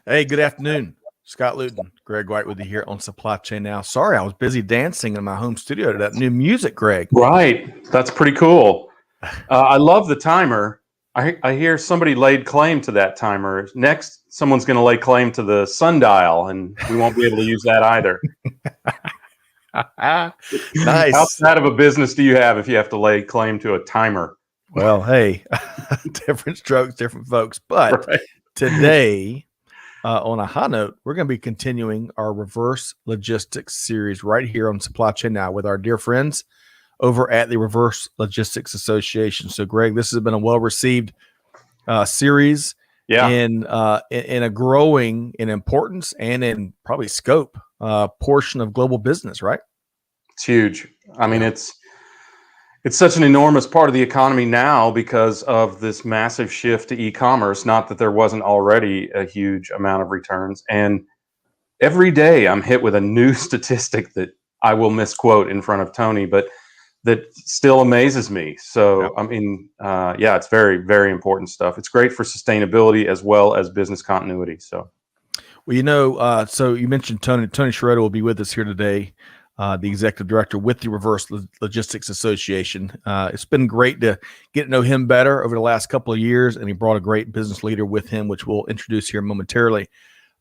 Hey, good afternoon. Scott Luton, Greg White with you here on Supply Chain Now. Sorry, I was busy dancing in my home studio to that new music, Greg. Right. That's pretty cool. I love the timer. I hear somebody laid claim to that timer. Next, someone's going to lay claim to the sundial, and we won't be able to use that either. Nice. How sad of a business do you have if you have to lay claim to a timer? Well, hey, different strokes, different folks. But Right. today, on a high note, we're going to be continuing our reverse logistics series right here on Supply Chain Now with our dear friends over at the Reverse Logistics Association. So, Greg, this has been a well-received series in a growing in importance and in probably scope portion of global business, right? It's huge. I mean, it's such an enormous part of the economy now because of this massive shift to e-commerce. Not that there wasn't already a huge amount of returns. And every day I'm hit with a new statistic that I will misquote in front of Tony, but that still amazes me. So, I mean, it's very, very important stuff. It's great for sustainability as well as business continuity. So, well, so you mentioned Tony Sciarrotta will be with us here today, the executive director with the Reverse Logistics Association. It's been great to get to know him better over the last couple of years, and he brought a great business leader with him, which we'll introduce here momentarily.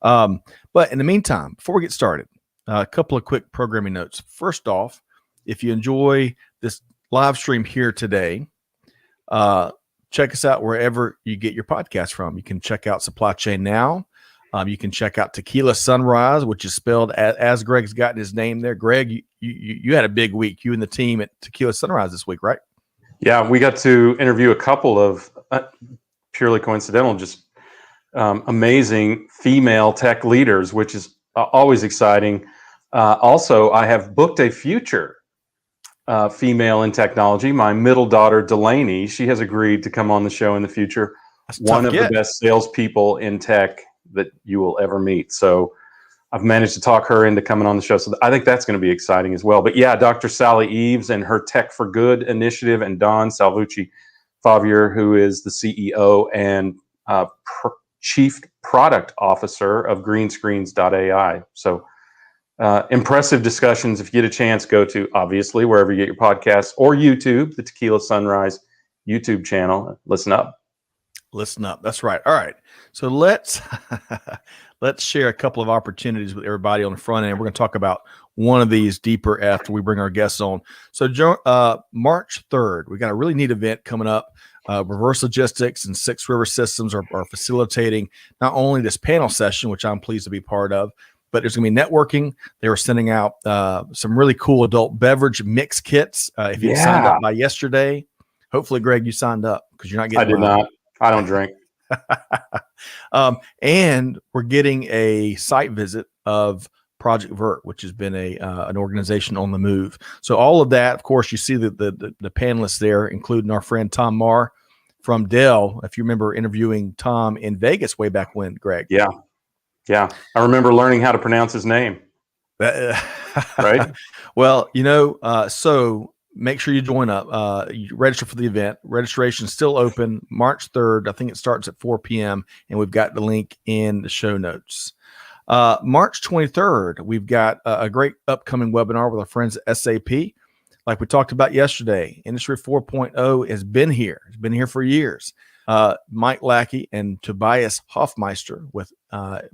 But in the meantime, before we get started, a couple of quick programming notes. First off, if you enjoy this live stream here today, check us out wherever you get your podcast from. You can check out Supply Chain Now. You can check out Tequila Sunrise, which is spelled as Greg's gotten his name there. Greg, you had a big week, you and the team at Tequila Sunrise this week, right? Yeah, we got to interview a couple of purely coincidental, just amazing female tech leaders, which is always exciting. Also, I have booked a future female in technology. My middle daughter, Delaney, she has agreed to come on the show in the future. One of the best salespeople in tech that you will ever meet. So I've managed to talk her into coming on the show. So I think that's going to be exciting as well. But yeah, Dr. Sally Eves and her Tech for Good initiative, and Don Salvucci Favier, who is the CEO and Chief Product Officer of Greenscreens.ai. So impressive discussions. If you get a chance, go to, obviously, wherever you get your podcasts, or YouTube, the Tequila Sunrise YouTube channel. Listen up. Listen up. That's right. All right. So let's share a couple of opportunities with everybody on the front end. We're going to talk about one of these deeper after we bring our guests on. So March 3rd, we got a really neat event coming up. Reverse Logistics and Six River Systems are facilitating not only this panel session, which I'm pleased to be part of, but there's going to be networking. They were sending out some really cool adult beverage mix kits. If you signed up by yesterday, hopefully, Greg, you signed up because you're not getting. I did not. I don't drink. And we're getting a site visit of Project Vert, which has been an organization on the move. So all of that, of course, you see the panelists there, including our friend Tom Marr from Dell. If you remember interviewing Tom in Vegas way back when, Greg. Yeah. I remember learning how to pronounce his name. Right. Well, so make sure you join up. You register for the event. Registration is still open March 3rd. I think it starts at 4 p.m. and we've got the link in the show notes. March 23rd, we've got a great upcoming webinar with our friends at SAP. Like we talked about yesterday, Industry 4.0 has been here. It's been here for years. Mike Lackey and Tobias Hofmeister with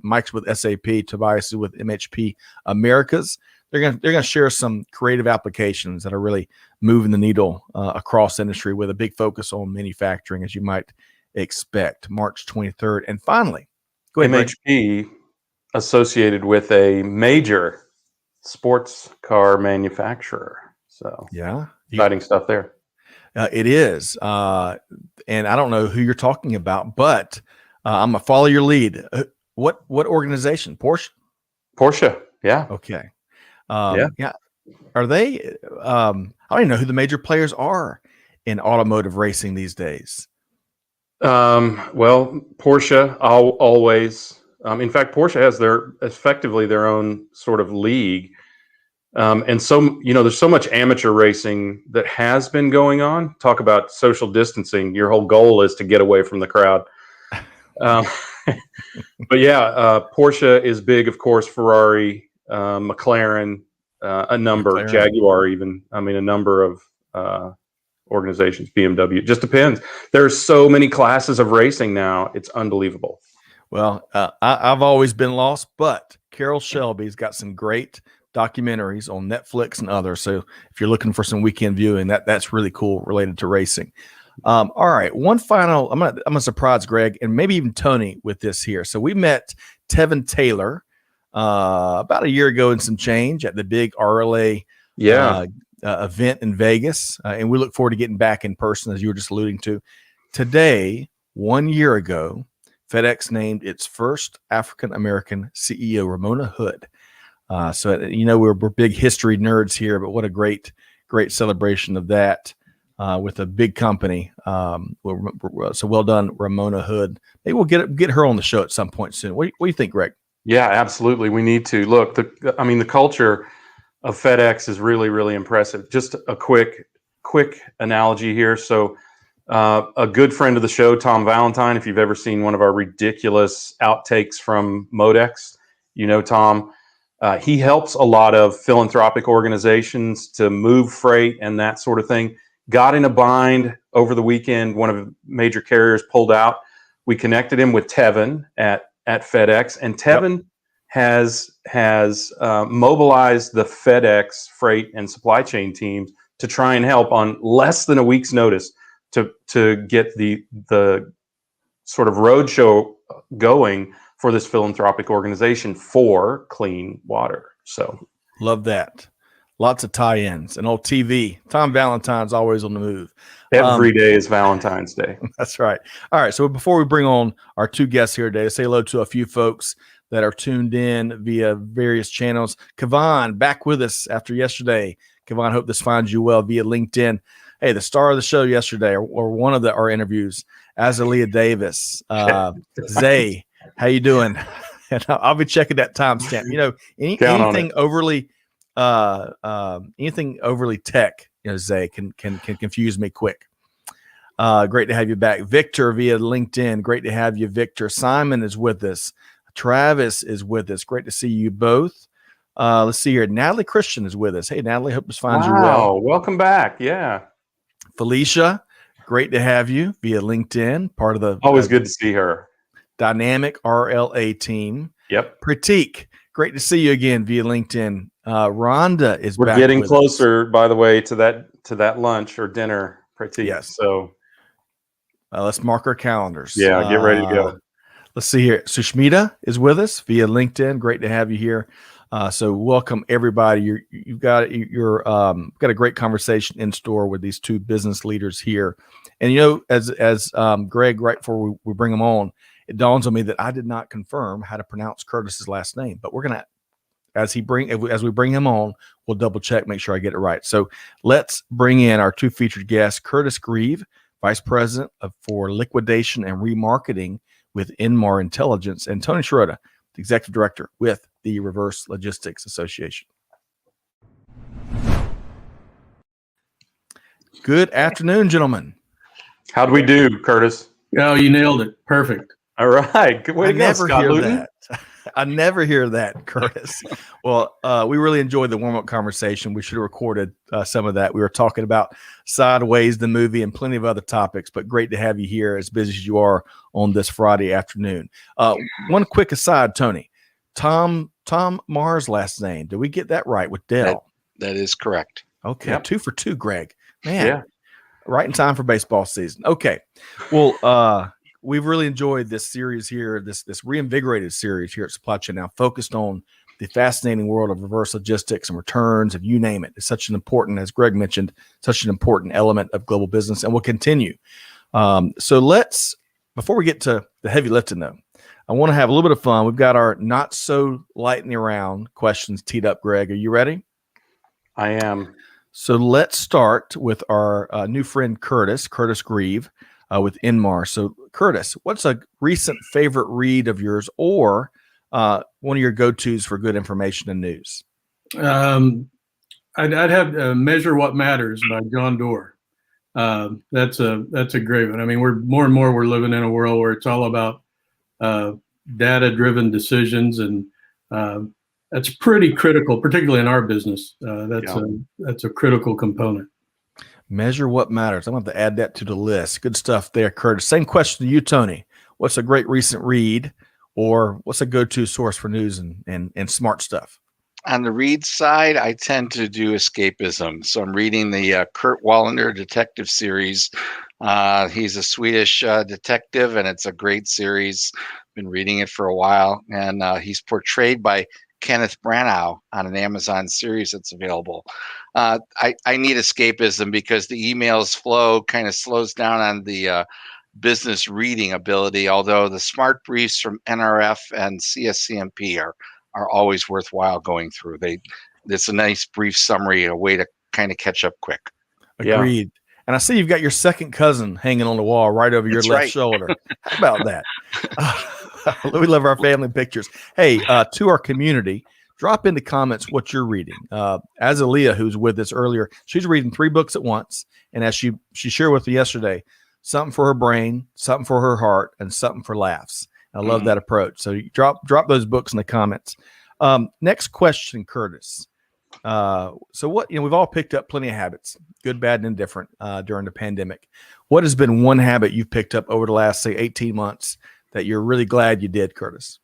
Mike's with SAP, Tobias is with MHP Americas. They're gonna share some creative applications that are really moving the needle across industry with a big focus on manufacturing, as you might expect. March 23rd, and finally, go ahead. MHP associated with a major sports car manufacturer. So exciting stuff there. It is, and I don't know who you're talking about, but I'm gonna follow your lead. What organization? Porsche. Yeah. Okay. Yeah. Are they? I don't even know who the major players are in automotive racing these days. Well, Porsche always. In fact, Porsche has effectively their own sort of league. And so, there's so much amateur racing that has been going on. Talk about social distancing. Your whole goal is to get away from the crowd. But yeah, Porsche is big, of course. Ferrari, McLaren, a number, McLaren. Jaguar, even. I mean, a number of organizations, BMW. It just depends. There's so many classes of racing now. It's unbelievable. Well, I've always been lost, but Carroll Shelby's got some great documentaries on Netflix and others. So if you're looking for some weekend viewing, that's really cool related to racing. All right, one final. I'm gonna surprise Greg and maybe even Tony with this here. So we met Tevin Taylor about a year ago and some change at the big RLA event in Vegas, and we look forward to getting back in person, as you were just alluding to. Today, 1 year ago, FedEx named its first African-American CEO, Ramona Hood. So, we're big history nerds here, but what a great celebration of that with a big company. So well done, Ramona Hood. Maybe we'll get her on the show at some point soon. What do you think, Greg? Yeah, absolutely. We need to. Look, the culture of FedEx is really, really impressive. Just a quick analogy here. So a good friend of the show, Tom Valentine, if you've ever seen one of our ridiculous outtakes from Modex, Tom, he helps a lot of philanthropic organizations to move freight and that sort of thing. Got in a bind over the weekend. One of the major carriers pulled out. We connected him with Tevin at FedEx, and Tevin has mobilized the FedEx freight and supply chain teams to try and help on less than a week's notice to get the sort of roadshow going for this philanthropic organization for clean water. So love that. Lots of tie-ins and old TV. Tom Valentine's always on the move. Every day is Valentine's Day. That's right. All right. So before we bring on our two guests here today, say hello to a few folks that are tuned in via various channels. Kevon, back with us after yesterday. Kevon, hope this finds you well via LinkedIn. Hey, the star of the show yesterday, or one of our interviews, Azalea Davis. Zay, how you doing? And I'll be checking that timestamp. Anything overly tech, Zay, can confuse me quick. Great to have you back. Victor via LinkedIn. Great to have you, Victor. Simon is with us. Travis is with us. Great to see you both. Let's see here. Natalie Christian is with us. Hey, Natalie, hope this finds you well. Welcome back. Yeah. Felicia, great to have you via LinkedIn. Part of the always good to see her. Dynamic RLA team. Yep. Pratik, great to see you again via LinkedIn. Rhonda is We're back. Getting closer, by the way, to that lunch or dinner, Pratik. Yes. So let's mark our calendars. Yeah, get ready to go. Let's see here. Sushmita is with us via LinkedIn. Great to have you here. So welcome everybody. You've got a great conversation in store with these two business leaders here. And as Greg, right before we bring them on, it dawns on me that I did not confirm how to pronounce Curtis's last name, but we're gonna, as we bring him on, we'll double check, make sure I get it right. So let's bring in our two featured guests, Curtis Greve, Vice President for Liquidation and Remarketing with Inmar Intelligence, and Tony Sciarrotta, the Executive Director with the Reverse Logistics Association. Good afternoon, gentlemen. How'd we do, Curtis? Oh, you nailed it. Perfect. All right. Good way to go, Scott Luton. I never hear that, Curtis. Well, we really enjoyed the warm-up conversation. We should have recorded some of that. We were talking about Sideways, the movie, and plenty of other topics, but great to have you here as busy as you are on this Friday afternoon. One quick aside, Tony. Tom Marr's last name. Did we get that right with Dell? That is correct. Okay. Yep. 2 for 2, Greg. Man, Yeah. Right in time for baseball season. Okay. Well, we've really enjoyed this series here, this reinvigorated series here at Supply Chain Now, focused on the fascinating world of reverse logistics and returns, and you name it. It's such an important, as Greg mentioned, such an important element of global business, and will continue. So let's, before we get to the heavy lifting though, I want to have a little bit of fun. We've got our not so lightning around questions teed up. Greg, are you ready? I am. So let's start with our new friend, Curtis Greve, with Inmar. So Curtis, what's a recent favorite read of yours, or one of your go-tos for good information and news? I'd have Measure What Matters by John Doerr. That's a great one. I mean, we're living in a world where it's all about data-driven decisions, and that's pretty critical, particularly in our business. That's a critical component. Measure what matters. I'm going to have to add that to the list. Good stuff there, Curtis. Same question to you, Tony. What's a great recent read, or what's a go-to source for news and smart stuff? On the read side, I tend to do escapism. So I'm reading the Kurt Wallander detective series. He's a Swedish detective, and it's a great series. Been reading it for a while, and he's portrayed by Kenneth Branagh on an Amazon series that's available. I need escapism because the emails flow kind of slows down on the business reading ability, although the smart briefs from NRF and CSCMP are always worthwhile going through. It's a nice brief summary, a way to kind of catch up quick. Agreed. Yeah. And I see you've got your second cousin hanging on the wall right over your left shoulder. How about that? We love our family pictures. Hey, to our community, drop in the comments what you're reading. Azalea, who's with us earlier, she's reading 3 books at once. And as she shared with me yesterday, something for her brain, something for her heart, and something for laughs. I love that approach. So you drop those books in the comments. Next question, Curtis. So what, we've all picked up plenty of habits, good, bad, and indifferent, during the pandemic. What has been one habit you've picked up over the last, say, 18 months that you're really glad you did, Curtis?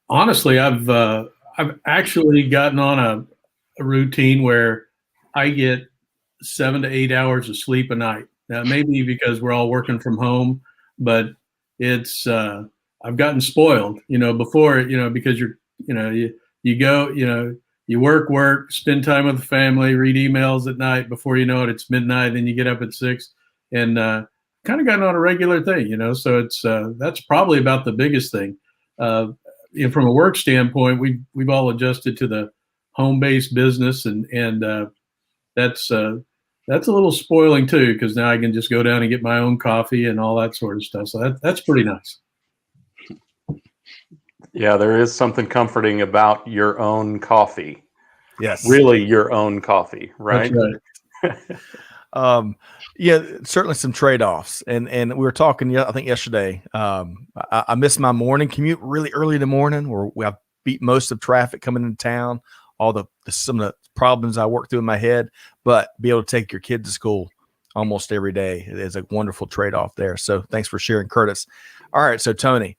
Honestly, I've actually gotten on a routine where I get 7 to 8 hours of sleep a night. Now, maybe because we're all working from home, but it's I've gotten spoiled, before, because you go, you work, spend time with the family, read emails at night. Before you know it, it's midnight. Then you get up at 6, and kind of gotten on a regular thing, So it's that's probably about the biggest thing. From a work standpoint, we've all adjusted to the home-based business, and that's a little spoiling too, because now I can just go down and get my own coffee and all that sort of stuff. So that's pretty nice. Yeah, there is something comforting about your own coffee. Yes. Really your own coffee, right? That's right. Yeah, certainly some trade-offs. And we were talking, I think yesterday, I missed my morning commute really early in the morning, where I beat most of traffic coming into town, all some of the problems I work through in my head, but be able to take your kid to school almost every day is a wonderful trade-off there. So thanks for sharing, Curtis. All right. So Tony,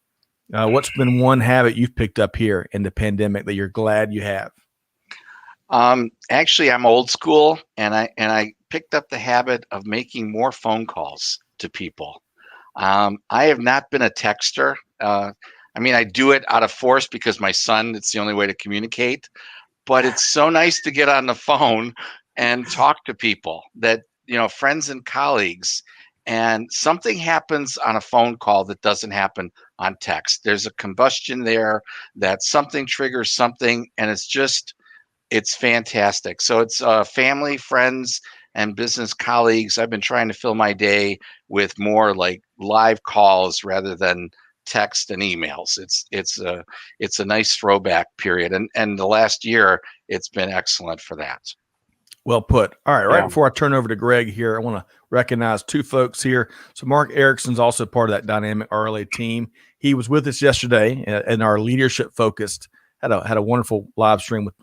what's been one habit you've picked up here in the pandemic that you're glad you have? Actually, I'm old school, and I picked up the habit of making more phone calls to people. I have not been a texter. I do it out of force because my son, it's the only way to communicate. But it's so nice to get on the phone and talk to people that, friends and colleagues, and something happens on a phone call that doesn't happen on text. There's a combustion there, that something triggers something, and it's fantastic. So it's family, friends, and business colleagues. I've been trying to fill my day with more like live calls rather than text and emails. It's a nice throwback period, and the last year it's been excellent for that. Well put. All right. Right before I turn over to Greg here, I want to recognize 2 folks here. So Mark Erickson's also part of that dynamic RLA team. He was with us yesterday in our leadership focused, had a wonderful live stream with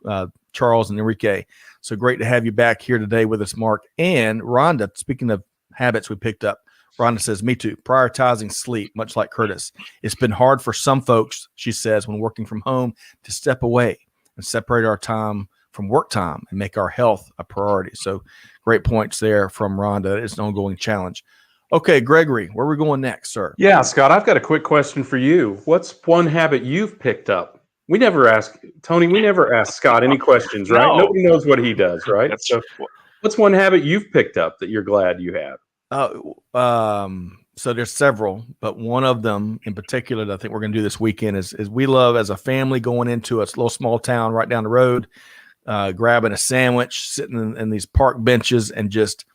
Charles and Enrique. So great to have you back here today with us, Mark. And Rhonda, speaking of habits we picked up, Rhonda says, me too, prioritizing sleep, much like Curtis. It's been hard for some folks, she says, when working from home to step away and separate our time from work time and make our health a priority. So great points there from Rhonda. It's an ongoing challenge. Okay, Gregory, where are we going next, sir? Yeah, Scott, I've got a quick question for you. What's one habit you've picked up? We never ask Scott any questions, right? No. Nobody knows what he does, right? So what's one habit you've picked up that you're glad you have? So there's several, but one of them in particular that I think we're going to do this weekend is we love as a family going into a little small town right down the road, grabbing a sandwich, sitting in these park benches and just,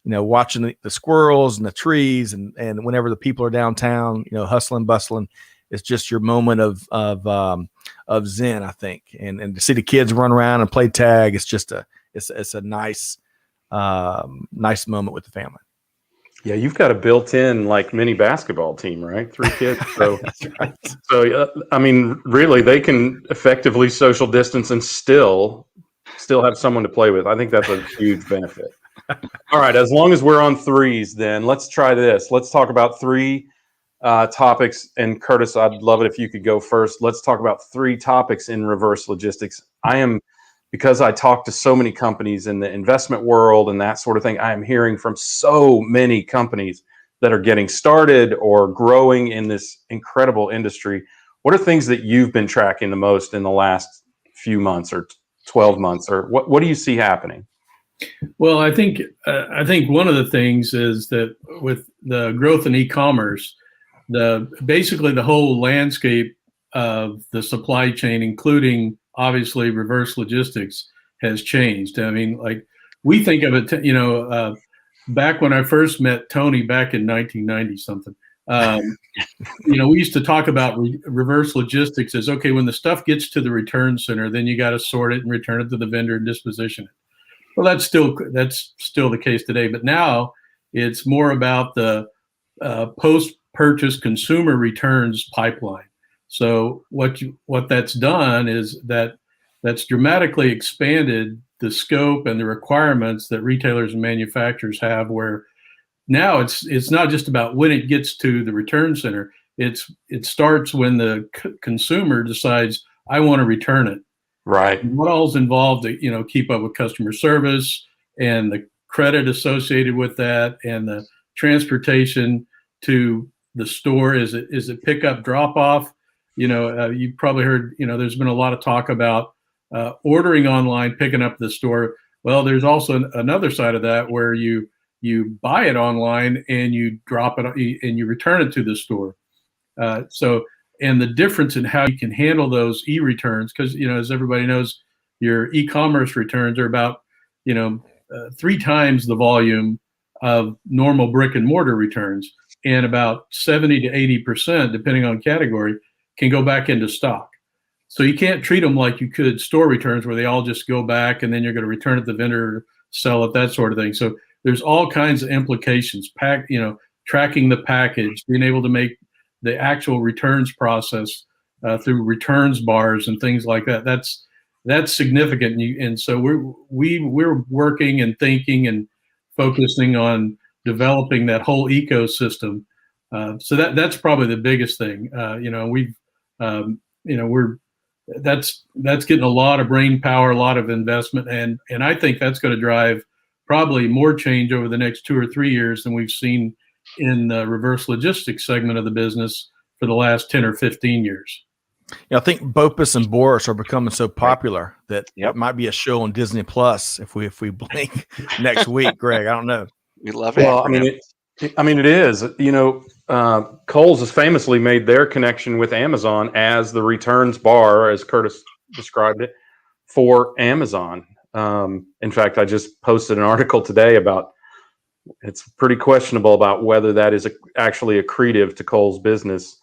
watching the squirrels and the trees. And whenever the people are downtown, hustling, bustling, it's just your moment of zen, I think. And to see the kids run around and play tag, it's just it's a nice moment with the family. Yeah, you've got a built-in like mini basketball team, right? 3 kids. So, That's right. I mean, really, they can effectively social distance and still have someone to play with. I think that's a huge benefit. All right, as long as we're on threes, then let's try this. Let's talk about three topics. And Curtis, I'd love it if you could go first. Let's talk about 3 topics in reverse logistics. Because I talk to so many companies in the investment world and that sort of thing, I am hearing from so many companies that are getting started or growing in this incredible industry. What are things that you've been tracking the most in the last few months or 12 months, or what do you see happening? Well, I think one of the things is that with the growth in e-commerce, basically the whole landscape of the supply chain, including obviously reverse logistics, has changed. I mean, like we think of it, back when I first met Tony back in 1990 something. We used to talk about reverse logistics as, okay, when the stuff gets to the return center, then you got to sort it and return it to the vendor and disposition it. Well, that's still the case today, but now it's more about the post-purchase consumer returns pipeline. So what that's done is that's dramatically expanded the scope and the requirements that retailers and manufacturers have, where now it's not just about when it gets to the return center. It starts when the consumer decides, I want to return it. Right. What all's involved to keep up with customer service and the credit associated with that, and the transportation to the store. Is it pick up, drop off? You've probably heard, there's been a lot of talk about ordering online, picking up at the store. Well, there's also another side of that where you buy it online and you drop it and you return it to the store. And the difference in how you can handle those e-returns, because, as everybody knows, your e-commerce returns are about, 3 times the volume of normal brick and mortar returns, and about 70 to 80%, depending on category, can go back into stock. So you can't treat them like you could store returns, where they all just go back and then you're going to return it to the vendor, sell it, that sort of thing. So there's all kinds of implications. Tracking the package, being able to make the actual returns process through returns bars and things like that. That's significant. And so we're working and thinking and focusing on developing that whole ecosystem. So that's probably the biggest thing. That's getting a lot of brain power, a lot of investment, and I think that's going to drive probably more change over the next 2 or 3 years than we've seen in the reverse logistics segment of the business for the last 10 or 15 years. I think Bopus and Boris are becoming so popular that it might be a show on Disney Plus if we blink next week. Greg, I don't know. We love it. Well, it is. Kohl's has famously made their connection with Amazon as the returns bar, as Curtis described it, for Amazon. In fact, I just posted an article today about it's pretty questionable about whether that is actually accretive to Kohl's business.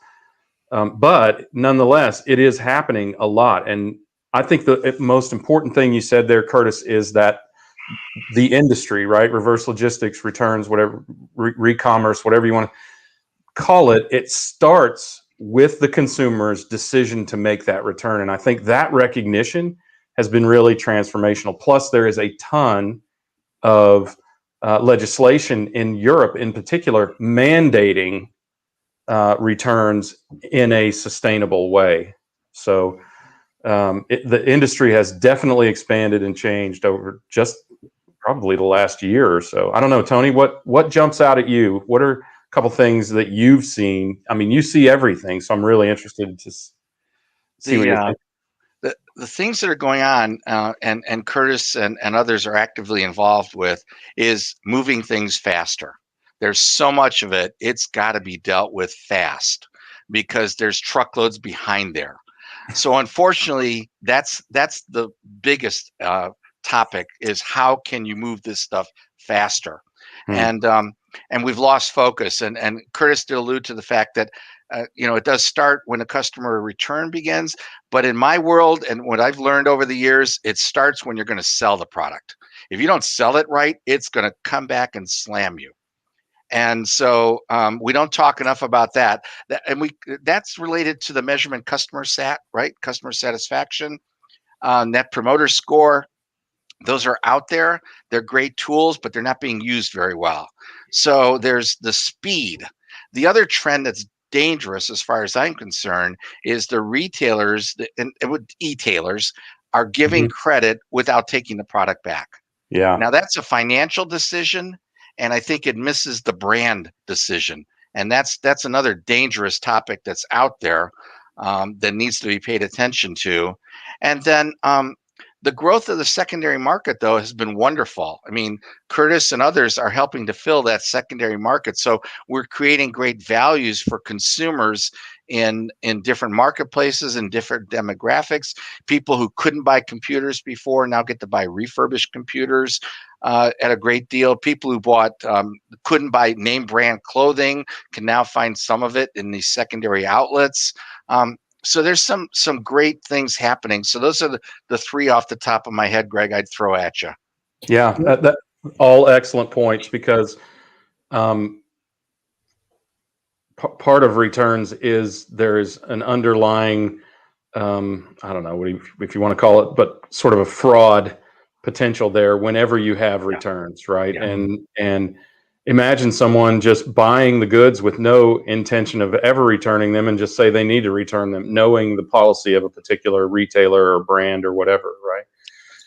But nonetheless, it is happening a lot. And I think the most important thing you said there, Curtis, is that the industry, right? Reverse logistics, returns, whatever, re-commerce, whatever you want to call it, it starts with the consumer's decision to make that return. And I think that recognition has been really transformational. Plus, there is a ton of legislation in Europe in particular mandating returns in a sustainable way. So the industry has definitely expanded and changed over just probably the last year or so. I don't know, Tony, what jumps out at you? What are a couple things that you've seen? I mean, you see everything, so I'm really interested to see what you think. The things that are going on, and Curtis and others are actively involved with, is moving things faster. There's so much of it, it's got to be dealt with fast because there's truckloads behind there. So unfortunately, that's the biggest topic, is how can you move this stuff faster? And we've lost focus. And Curtis did allude to the fact that it does start when a customer return begins, but in my world and what I've learned over the years, it starts when you're going to sell the product. If you don't sell it right, it's going to come back and slam you. And so we don't talk enough about that. That's related to the measurement customer sat, right? Customer satisfaction, net promoter score. Those are out there. They're great tools, but they're not being used very well. So there's the speed. The other trend that's dangerous, as far as I'm concerned, is the retailers and with e-tailers are giving credit without taking the product back. Yeah. Now that's a financial decision, and I think it misses the brand decision. And that's another dangerous topic that's out there that needs to be paid attention to. And then the growth of the secondary market, though, has been wonderful. I mean, Curtis and others are helping to fill that secondary market. So we're creating great values for consumers in different marketplaces and different demographics. People who couldn't buy computers before now get to buy refurbished computers at a great deal. People who couldn't buy name brand clothing can now find some of it in these secondary outlets. So there's some great things happening. So those are the three off the top of my head, Greg, I'd throw at you. Yeah, that all excellent points, because part of returns is there's an underlying, I don't know if you want to call it, but sort of a fraud potential there whenever you have returns, right? Yeah. And imagine someone just buying the goods with no intention of ever returning them and just say they need to return them, knowing the policy of a particular retailer or brand or whatever, right?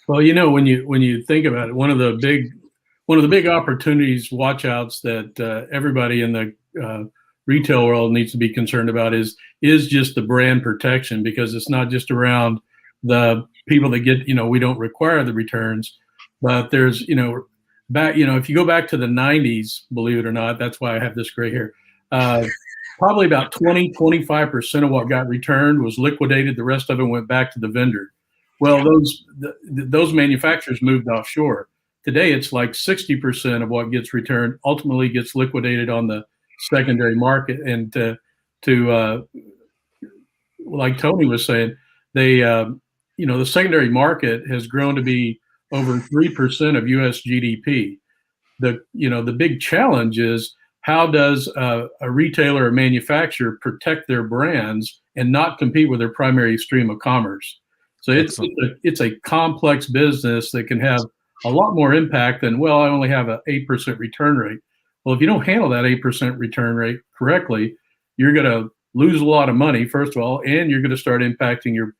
Well, when you think about it, one of the big opportunities, watch outs that everybody in the retail world needs to be concerned about is just the brand protection, because it's not just around the people that get, we don't require the returns, but there's, if you go back to the 90s, believe it or not, that's why I have this gray hair. Probably about 25% of what got returned was liquidated. The rest of it went back to the vendor. Well, those manufacturers moved offshore. Today, it's like 60% of what gets returned ultimately gets liquidated on the secondary market. And to like Tony was saying, the secondary market has grown to be over 3% of U.S. GDP. The big challenge is, how does a retailer or manufacturer protect their brands and not compete with their primary stream of commerce? So it's a complex business that can have a lot more impact than, well, I only have an 8% return rate. Well, if you don't handle that 8% return rate correctly, you're going to lose a lot of money, first of all, and you're going to start impacting your,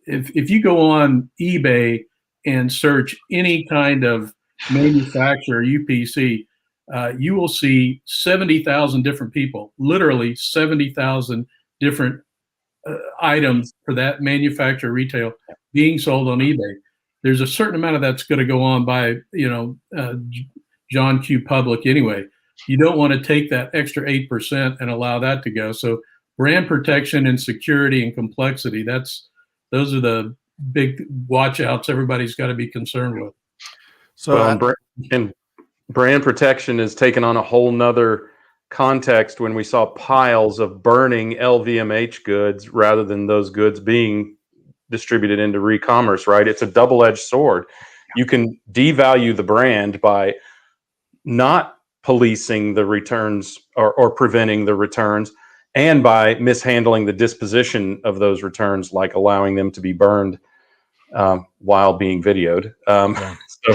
if you go on eBay and search any kind of manufacturer, UPC, you will see 70,000 different people, literally 70,000 different items for that manufacturer retail being sold on eBay. There's a certain amount of that's going to go on by, John Q. Public anyway. You don't want to take that extra 8% and allow that to go. So brand protection and security and complexity, those are the big watch outs everybody's got to be concerned with. So and brand protection is taken on a whole nother context when we saw piles of burning LVMH goods rather than those goods being distributed into re-commerce, right? It's a double-edged sword. You can devalue the brand by not policing the returns or preventing the returns, and by mishandling the disposition of those returns, like allowing them to be burned while being videoed. So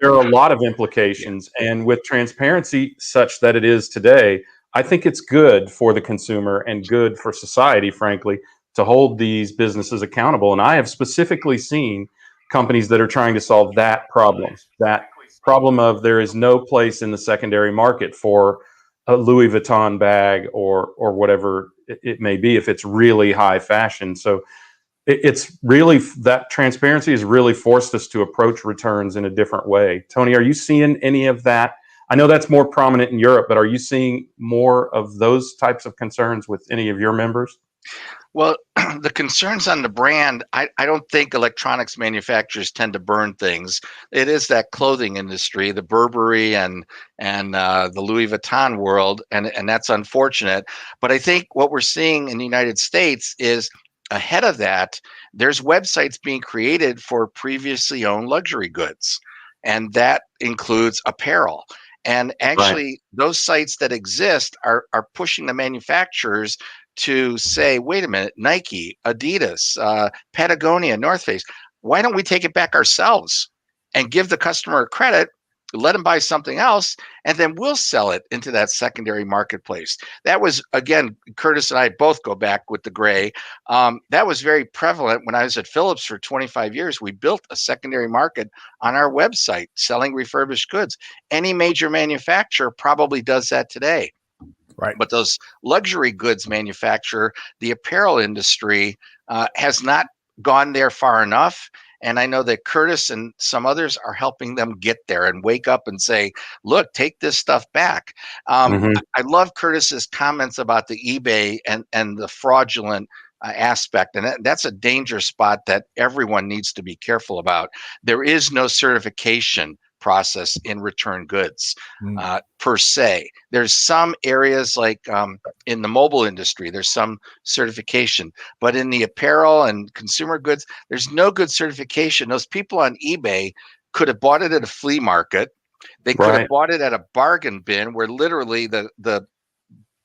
there are a lot of implications, and with transparency such that it is today, I think it's good for the consumer and good for society, frankly, to hold these businesses accountable. And I have specifically seen companies that are trying to solve that problem of there is no place in the secondary market for a Louis Vuitton bag or whatever it may be, if it's really high fashion. So it's really, that transparency has really forced us to approach returns in a different way. Tony, are you seeing any of that? I know that's more prominent in Europe, but are you seeing more of those types of concerns with any of your members? Well, the concerns on the brand, I don't think electronics manufacturers tend to burn things. It is that clothing industry, the Burberry and the Louis Vuitton world, and that's unfortunate. But I think what we're seeing in the United States is, ahead of that, there's websites being created for previously owned luxury goods, and that includes apparel. And actually, those sites that exist are pushing the manufacturers to say, wait a minute, Nike, Adidas, Patagonia, North Face, why don't we take it back ourselves and give the customer credit, let them buy something else, and then we'll sell it into that secondary marketplace. That was, again, Curtis and I both go back with the gray. That was very prevalent when I was at Philips for 25 years. We built a secondary market on our website selling refurbished goods. Any major manufacturer probably does that today. Right. But those luxury goods manufacturer, the apparel industry, has not gone there far enough. And I know that Curtis and some others are helping them get there and wake up and say, look, take this stuff back. I love Curtis's comments about the eBay and the fraudulent aspect. And that's a danger spot that everyone needs to be careful about. There is no certification process in return goods per se. There's some areas like in the mobile industry, there's some certification, but in the apparel and consumer goods, there's no good certification. Those people on eBay could have bought it at a flea market. They could have bought it at a bargain bin where literally the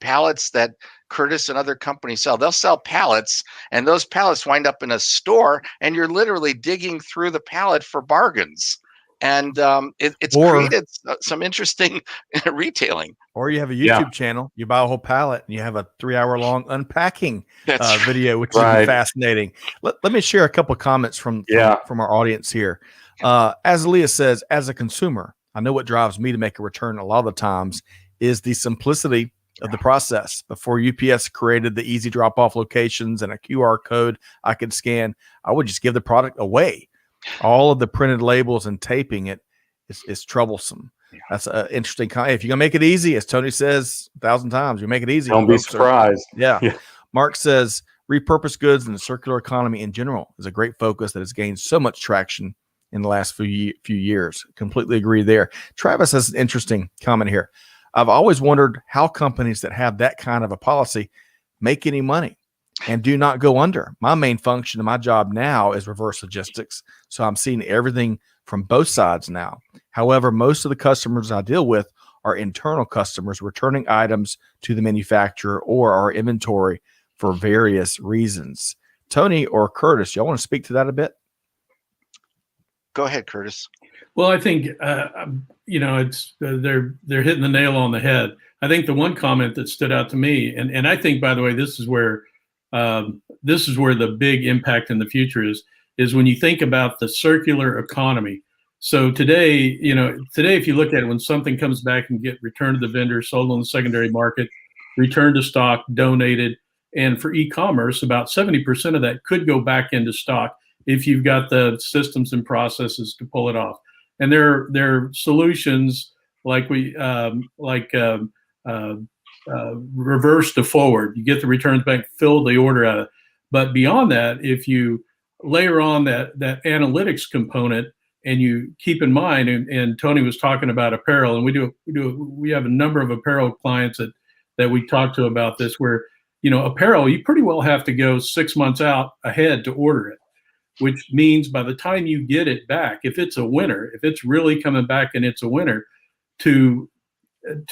pallets that Curtis and other companies sell, they'll sell pallets, and those pallets wind up in a store, and you're literally digging through the pallet for bargains. And it's created some interesting retailing. Or you have a YouTube channel, you buy a whole pallet, and you have a 3-hour-long unpacking video, which is fascinating. Let me share a couple of comments from our audience here. As Leah says, as a consumer, I know what drives me to make a return a lot of the times is the simplicity of the process. Before UPS created the easy drop-off locations and a QR code I could scan, I would just give the product away. All of the printed labels and taping it is troublesome. That's an interesting comment. If you're going to make it easy, as Tony says 1,000 times, you make it easy. Don't be surprised. Mark says, repurposed goods and the circular economy in general is a great focus that has gained so much traction in the last few years. Completely agree there. Travis has an interesting comment here. I've always wondered how companies that have that kind of a policy make any money and do not go under. My main function of my job now is reverse logistics. So I'm seeing everything from both sides now. However, most of the customers I deal with are internal customers returning items to the manufacturer or our inventory for various reasons. Tony or Curtis, y'all want to speak to that a bit? Go ahead, Curtis. Well, I think it's they're hitting the nail on the head. I think the one comment that stood out to me, and I think, by the way, this is where the big impact in the future is when you think about the circular economy. So today, if you look at it, when something comes back and get returned to the vendor, sold on the secondary market, returned to stock, donated, and for e-commerce, about 70% of that could go back into stock if you've got the systems and processes to pull it off. And there are solutions like reverse to forward. You get the returns back, fill the order out. But beyond that, if you layer on that analytics component, and you keep in mind, and Tony was talking about apparel, and we have a number of apparel clients that we talk to about this, where apparel, you pretty well have to go 6 months out ahead to order it, which means by the time you get it back, if it's a winter, if it's really coming back and it's a winter, to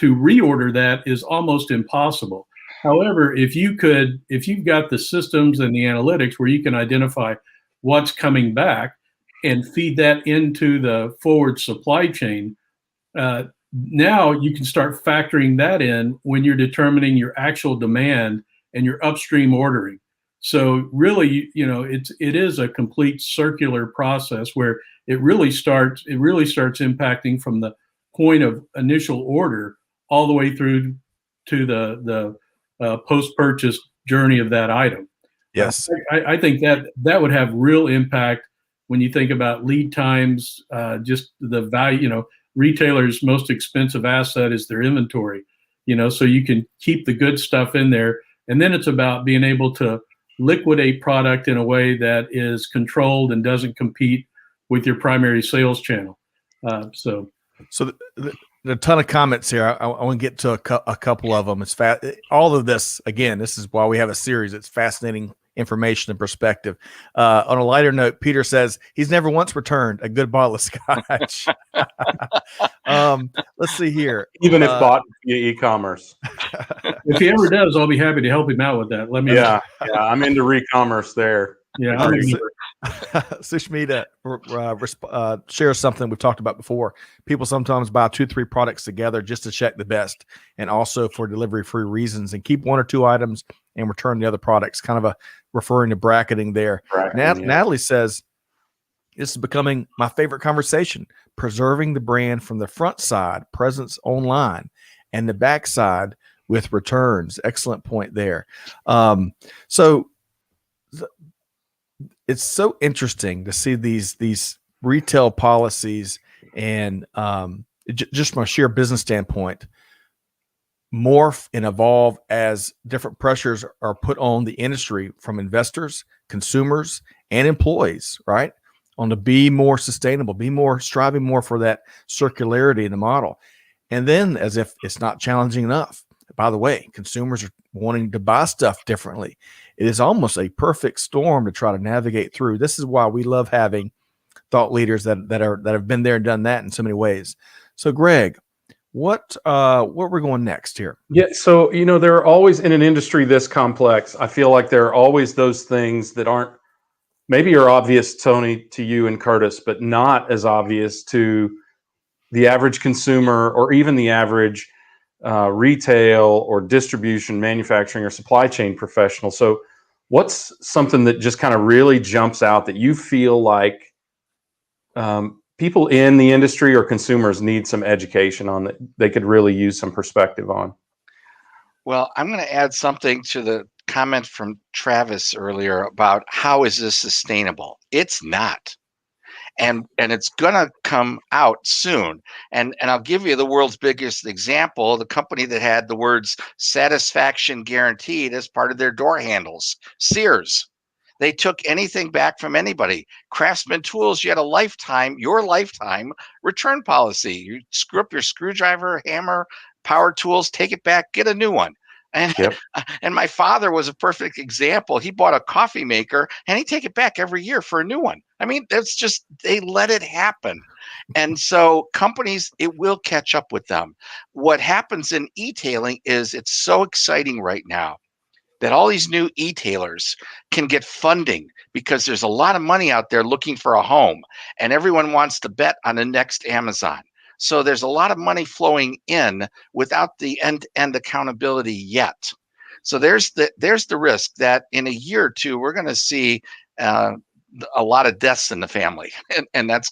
reorder that is almost impossible. However, if you've got the systems and the analytics where you can identify what's coming back and feed that into the forward supply chain, now you can start factoring that in when you're determining your actual demand and your upstream ordering. So really, it is a complete circular process where it really starts impacting from the point of initial order all the way through to the post-purchase journey of that item. Yes, I think that would have real impact when you think about lead times, just the value. Retailers' most expensive asset is their inventory. So you can keep the good stuff in there, and then it's about being able to liquidate product in a way that is controlled and doesn't compete with your primary sales channel. So a ton of comments here. I want to get to a couple of them. It's all of this, again, this is why we have a series. It's fascinating information and perspective. On a lighter note, Peter says he's never once returned a good bottle of scotch. Let's see here. Even if bought via e-commerce. If he ever does, I'll be happy to help him out with that. Let me know. Yeah, I'm into re-commerce there. Yeah, Sushmita shares something we've talked about before. People sometimes buy 2-3 products together just to check the best, and also for delivery-free reasons, and keep 1 or 2 items and return the other products. Kind of a referring to bracketing there. Natalie says, this is becoming my favorite conversation, preserving the brand from the front side, presence online, and the back side with returns. Excellent point there. It's so interesting to see these retail policies and just from a sheer business standpoint morph and evolve as different pressures are put on the industry from investors, consumers, and employees, right? On to be more sustainable, striving more for that circularity in the model. And then, as if it's not challenging enough, by the way, consumers are wanting to buy stuff differently. It is almost a perfect storm to try to navigate through. This is why we love having thought leaders that have been there and done that in so many ways. So, Greg, what we're going next here? Yeah, so there are always, in an industry this complex, I feel like there are always those things that aren't, maybe are obvious, Tony, to you and Curtis, but not as obvious to the average consumer or even the average retail or distribution, manufacturing, or supply chain professional. So what's something that just kind of really jumps out that you feel like people in the industry or consumers need some education on, that they could really use some perspective on? Well, I'm going to add something to the comment from Travis earlier about how is this sustainable? It's not. And it's going to come out soon. And I'll give you the world's biggest example, the company that had the words satisfaction guaranteed as part of their door handles, Sears. They took anything back from anybody. Craftsman Tools, you had your lifetime return policy. You screw up your screwdriver, hammer, power tools, take it back, get a new one. And my father was a perfect example. He bought a coffee maker and he'd take it back every year for a new one. I mean, that's just, they let it happen. And so companies, it will catch up with them. What happens in e-tailing is it's so exciting right now that all these new e-tailers can get funding because there's a lot of money out there looking for a home and everyone wants to bet on the next Amazon. So there's a lot of money flowing in without the end-to-end accountability yet. So there's the risk that in a year or two, we're going to see a lot of deaths in the family. And that's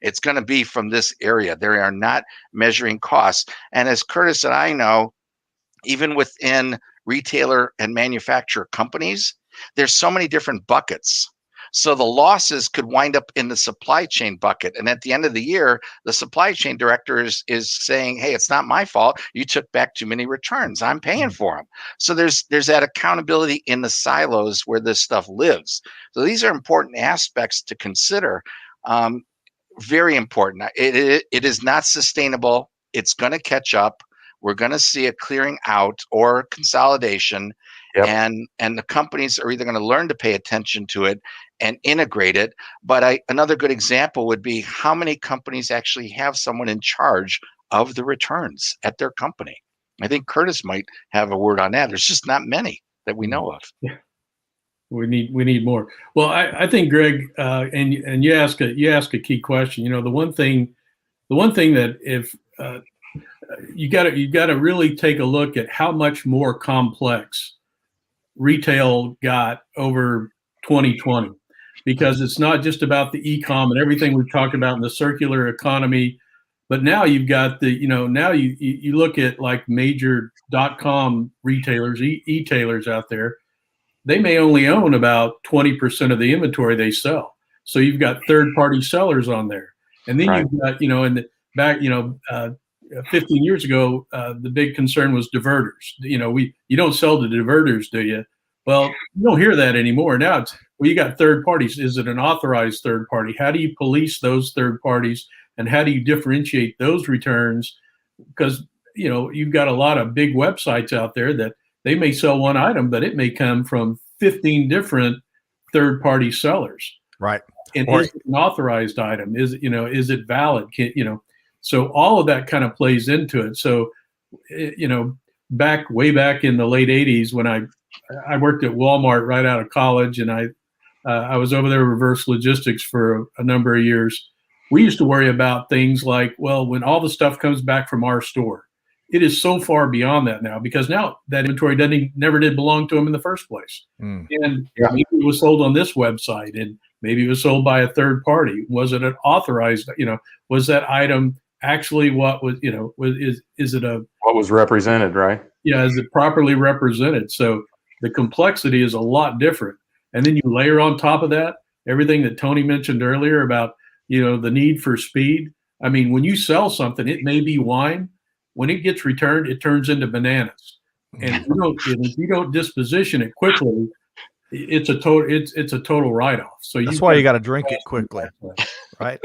it's going to be from this area. They are not measuring costs. And as Curtis and I know, even within retailer and manufacturer companies, there's so many different buckets. So the losses could wind up in the supply chain bucket. And at the end of the year, the supply chain director is saying, hey, it's not my fault. You took back too many returns. I'm paying for them. So there's that accountability in the silos where this stuff lives. So these are important aspects to consider. Very important. It is not sustainable. It's going to catch up. We're going to see a clearing out or consolidation. Yep. And the companies are either going to learn to pay attention to it and integrate it. But another good example would be how many companies actually have someone in charge of the returns at their company. I think Curtis might have a word on that. There's just not many that we know of. Yeah. We need more. Well, I think, Greg, and you ask a key question. The one thing that if you got to really take a look at how much more complex retail got over 2020, because it's not just about the e-com and everything we've talked about in the circular economy, but now you've got now you look at like major .com retailers, e-tailers out there. They may only own about 20% of the inventory they sell. So you've got third-party sellers on there, and then you've got in the back 15 years ago, the big concern was diverters. You don't sell to diverters, do you? Well, you don't hear that anymore. Now it's, you got third parties. Is it an authorized third party? How do you police those third parties, and how do you differentiate those returns? Because you've got a lot of big websites out there that they may sell one item, but it may come from 15 different third-party sellers. Right. And Or- is it an authorized item? Is it valid? So all of that kind of plays into it. So, way back in the late 80s when I worked at Walmart right out of college, and I was over there reverse logistics for a number of years. We used to worry about things like, well, when all the stuff comes back from our store, it is so far beyond that now, because now that inventory never did belong to them in the first place. Mm. And maybe it was sold on this website, and maybe it was sold by a third party. Was it an authorized, was that item actually what was, is it what was represented, right? Yeah, is it properly represented? So the complexity is a lot different. And then you layer on top of that everything that Tony mentioned earlier about, the need for speed. I mean, when you sell something, it may be wine. When it gets returned, it turns into bananas. And if you don't disposition it quickly, it's a total write-off. So that's why you got to drink it quickly, right?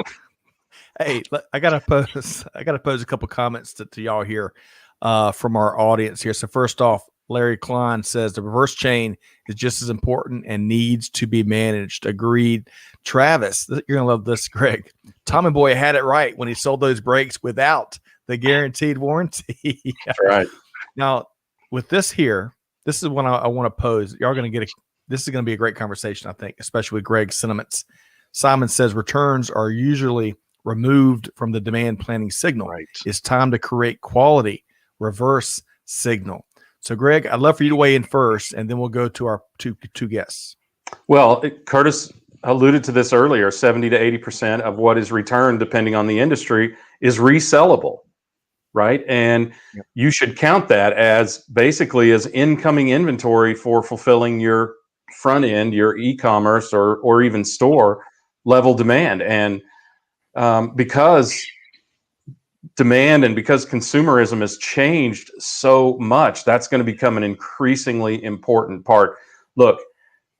Hey, I gotta pose a couple comments to y'all here from our audience here. So first off, Larry Klein says the reverse chain is just as important and needs to be managed. Agreed. Travis, you're gonna love this, Greg. Tommy Boy had it right when he sold those brakes without the guaranteed warranty. Right. Now, with this here, this is one I want to pose. Y'all gonna get this is gonna be a great conversation, I think, especially with Greg's sentiments. Simon says returns are usually removed from the demand planning signal. Right. It's time to create quality reverse signal. So, Greg, I'd love for you to weigh in first, and then we'll go to our two guests. Well, Curtis alluded to this earlier. 70 to 80% of what is returned, depending on the industry, is resellable, right? And you should count that as basically as incoming inventory for fulfilling your front end, your e-commerce or even store level demand. And because demand and because consumerism has changed so much, that's going to become an increasingly important part. Look,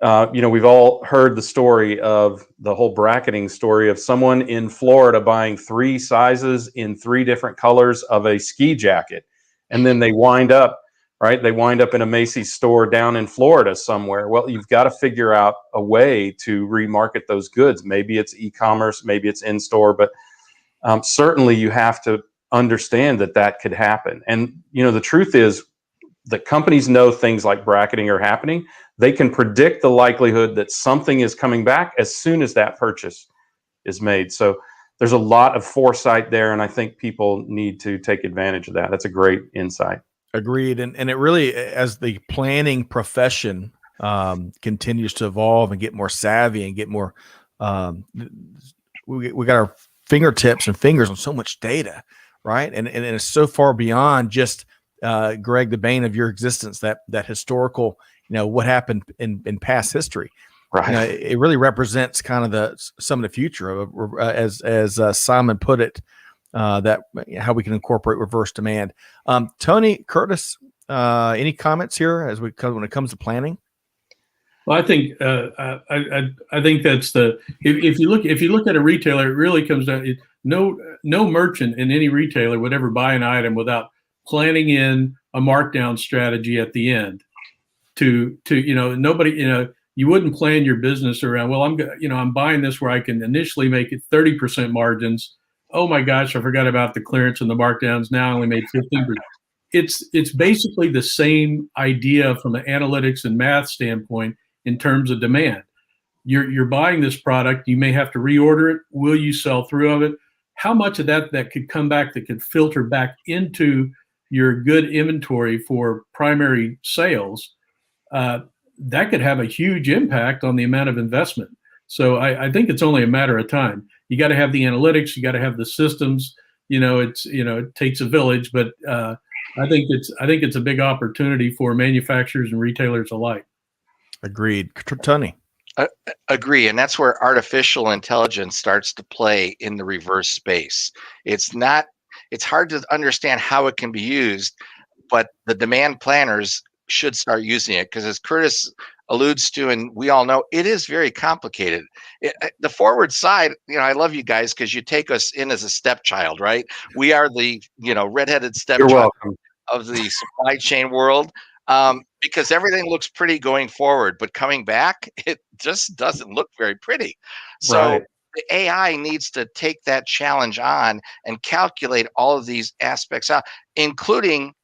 we've all heard the story of the whole bracketing story of someone in Florida buying 3 sizes in 3 different colors of a ski jacket. And then they wind up in a Macy's store down in Florida somewhere. Well, you've got to figure out a way to remarket those goods. Maybe it's e-commerce, maybe it's in-store, but certainly you have to understand that could happen. And, the truth is that companies know things like bracketing are happening. They can predict the likelihood that something is coming back as soon as that purchase is made. So there's a lot of foresight there, and I think people need to take advantage of that. That's a great insight. Agreed. And it really, as the planning profession continues to evolve and get more savvy and get more, we got our fingertips and fingers on so much data, right? And it's so far beyond just, Greg, the bane of your existence, that historical, what happened in past history. Right. It really represents kind of some of the future as Simon put it, that how we can incorporate reverse demand. Tony, Curtis, any comments here when it comes to planning? Well, I think I think that's if you look at a retailer, it really comes down. No merchant in any retailer would ever buy an item without planning in a markdown strategy at the end. Nobody, you wouldn't plan your business around, well, I'm buying this where I can initially make it 30% margins. Oh my gosh, I forgot about the clearance and the markdowns. Now I only made 15%. It's basically the same idea from an analytics and math standpoint in terms of demand. You're buying this product, you may have to reorder it. Will you sell through of it? How much of that could come back, that could filter back into your good inventory for primary sales? That could have a huge impact on the amount of investment. So I think it's only a matter of time. You got to have the analytics, you got to have the systems. It takes a village, but I think it's a big opportunity for manufacturers and retailers alike. Agreed. Tony. Agree. And that's where artificial intelligence starts to play in the reverse space. It's hard to understand how it can be used, but the demand planners should start using it, because as Curtis alludes to, and we all know, it is very complicated. The forward side, I love you guys because you take us in as a stepchild, right? We are the, redheaded stepchild of the supply chain world. because everything looks pretty going forward, but coming back, it just doesn't look very pretty. So Right. the AI needs to take that challenge on and calculate all of these aspects out, including,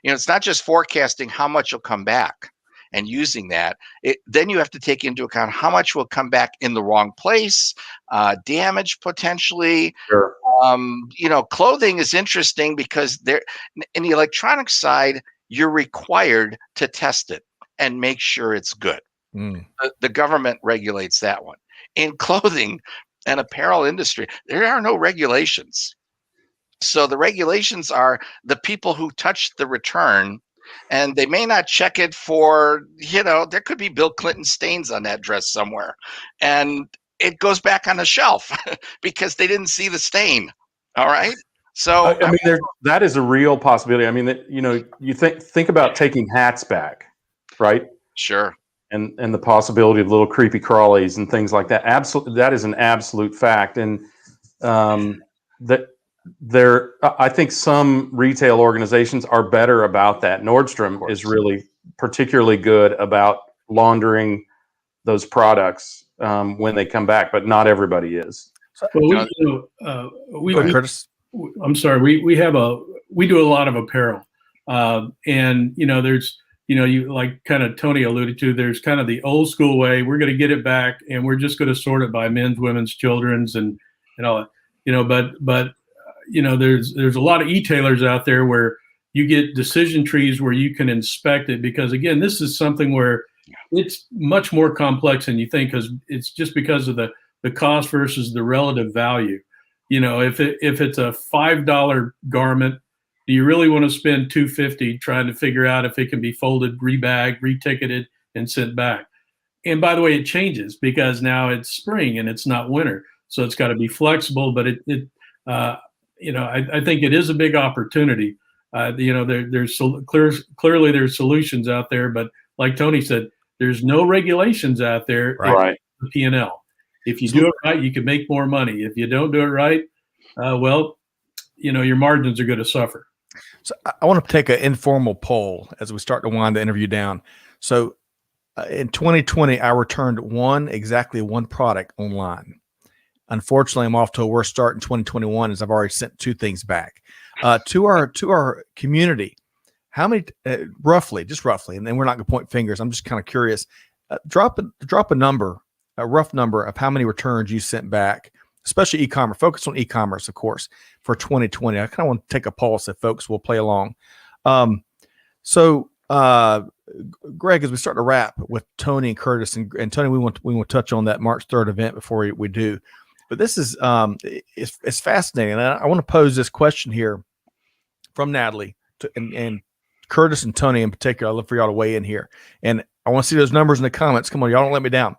it's not just forecasting how much will come back and using that. Then you have to take into account how much will come back in the wrong place, damage potentially. Sure. Clothing is interesting because in the electronic side, you're required to test it and make sure it's good. The government regulates that one. In clothing and apparel industry, there are no regulations. So the regulations are the people who touch the return, and they may not check it for, there could be Bill Clinton stains on that dress somewhere, and it goes back on the shelf because they didn't see the stain. All right. So I mean, that is a real possibility. I mean, you think about taking hats back, right? Sure. And the possibility of little creepy crawlies and things like that. Absolutely, that is an absolute fact. And I think some retail organizations are better about that. Nordstrom is really particularly good about laundering those products when they come back, but not everybody is. Well, Curtis. I'm sorry. We do a lot of apparel, and there's you like kind of Tony alluded to. There's kind of the old school way. We're going to get it back, and we're just going to sort it by men's, women's, children's, and all that. But there's a lot of e-tailers out there where you get decision trees where you can inspect it, because again, this is something where it's much more complex than you think, because it's just because of the cost versus the relative value. If it's a $5 garment, do you really want to spend $250 trying to figure out if it can be folded, rebagged, reticketed, and sent back? And by the way, it changes because now it's spring and it's not winter, so it's got to be flexible. But I think it is a big opportunity. There's clearly there's solutions out there, but like Tony said, there's no regulations out there. Right. The P&L. If you do it right, you can make more money. If you don't do it right, your margins are going to suffer. So I want to take an informal poll as we start to wind the interview down. So in 2020, I returned exactly one product online. Unfortunately, I'm off to a worse start in 2021 as I've already sent 2 things back. To our community, how many, roughly, and then we're not going to point fingers. I'm just kind of curious. Drop a number, a rough number of how many returns you sent back, especially e-commerce. Focus on e-commerce, of course, for 2020. I kind of want to take a pulse if folks will play along. Greg, as we start to wrap with Tony and Curtis, and Tony, we want to touch on that March 3rd event before we do. But this is it's fascinating. And I want to pose this question here from Natalie and Curtis and Tony in particular. I'd love for y'all to weigh in here. And I want to see those numbers in the comments. Come on, y'all don't let me down.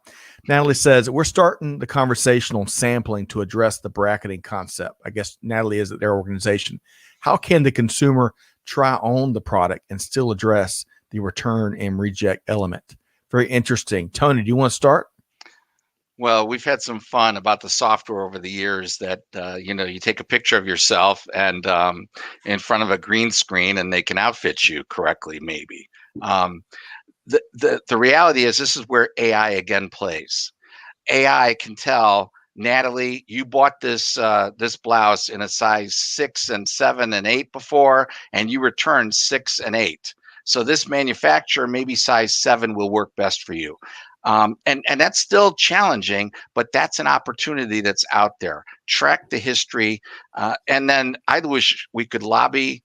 Natalie says, we're starting the conversation on sampling to address the bracketing concept. I guess Natalie is at their organization. How can the consumer try on the product and still address the return and reject element? Very interesting. Tony, do you want to start? Well, we've had some fun about the software over the years that, you take a picture of yourself and in front of a green screen and they can outfit you correctly, maybe. The reality is this is where AI again plays. AI can tell, Natalie, you bought this blouse in a size 6 and 7 and 8 before, and you returned 6 and 8. So this manufacturer, maybe size 7 will work best for you. And that's still challenging, but that's an opportunity that's out there. Track the history. And then I wish we could lobby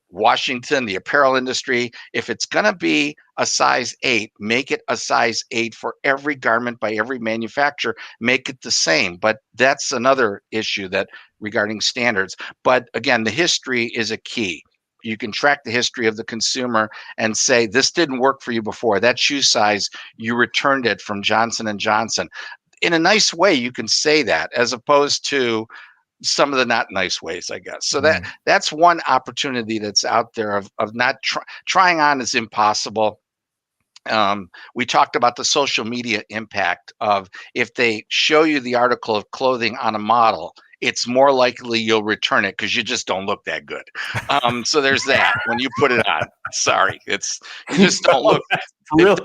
Washington, the apparel industry. If it's going to be a size 8, make it a size 8 for every garment by every manufacturer. Make it the same. But that's another issue that regarding standards. But again, the history is a key. You can track the history of the consumer and say, this didn't work for you before. That shoe size, you returned it from Johnson & Johnson. In a nice way, you can say that, as opposed to some of the not nice ways, I guess. So that's one opportunity that's out there of not trying on is impossible. We talked about the social media impact of if they show you the article of clothing on a model it's more likely you'll return it because you just don't look that good. So there's that when you put it on. Sorry, you just don't look. Really?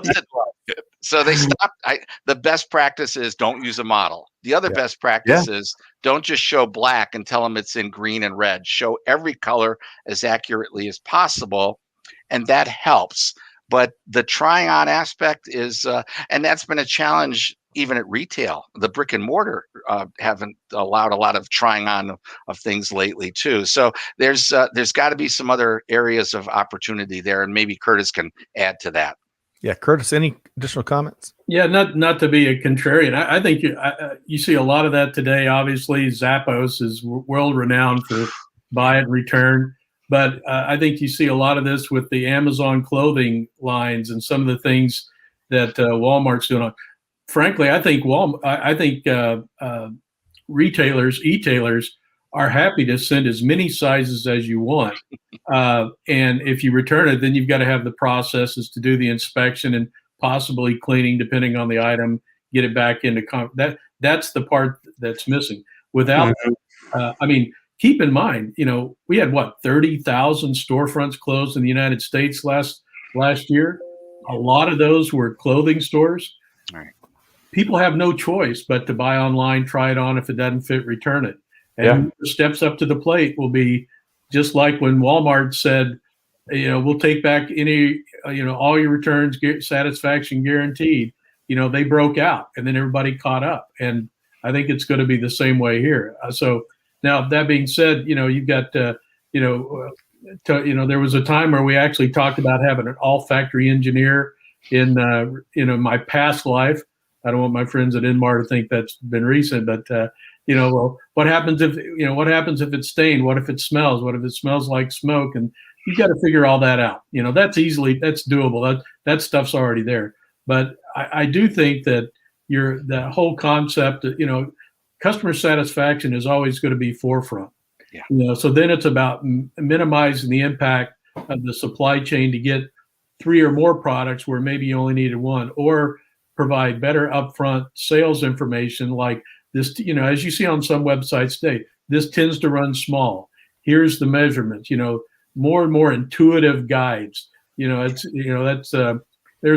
So they stopped. The best practice is don't use a model. The other best practice is don't just show black and tell them it's in green and red. Show every color as accurately as possible, and that helps. But the trying on aspect is, and that's been a challenge even at retail. The brick and mortar haven't allowed a lot of trying on of things lately too. So there's got to be some other areas of opportunity there, and maybe Curtis can add to that. Yeah, Curtis, any additional comments? Yeah, not to be a contrarian. I think you see a lot of that today. Obviously, Zappos is world renowned for buy and return. But I think you see a lot of this with the Amazon clothing lines and some of the things that Walmart's doing. Frankly, I think retailers, e-tailers are happy to send as many sizes as you want. And if you return it, then you've got to have the processes to do the inspection and possibly cleaning, depending on the item, get it back into that's the part that's missing. Without, keep in mind, we had 30,000 storefronts closed in the United States last year. A lot of those were clothing stores. All right. People have no choice but to buy online, try it on. If it doesn't fit, return it. And the steps up to the plate will be just like when Walmart said, we'll take back any, all your returns, satisfaction guaranteed. They broke out and then everybody caught up. And I think it's going to be the same way here. So now that being said, you've got, there was a time where we actually talked about having an all factory engineer in my past life. I don't want my friends at Inmar to think that's been recent, but what happens if it's stained? What if it smells? What if it smells like smoke? And you've got to figure all that out. That's doable. That stuff's already there. But I do think that that whole concept, customer satisfaction is always going to be forefront. Yeah. So then it's about minimizing the impact of the supply chain to get 3 or more products where maybe you only needed 1, or provide better upfront sales information like this, as you see on some websites today, this tends to run small. Here's the measurements, more and more intuitive guides. There's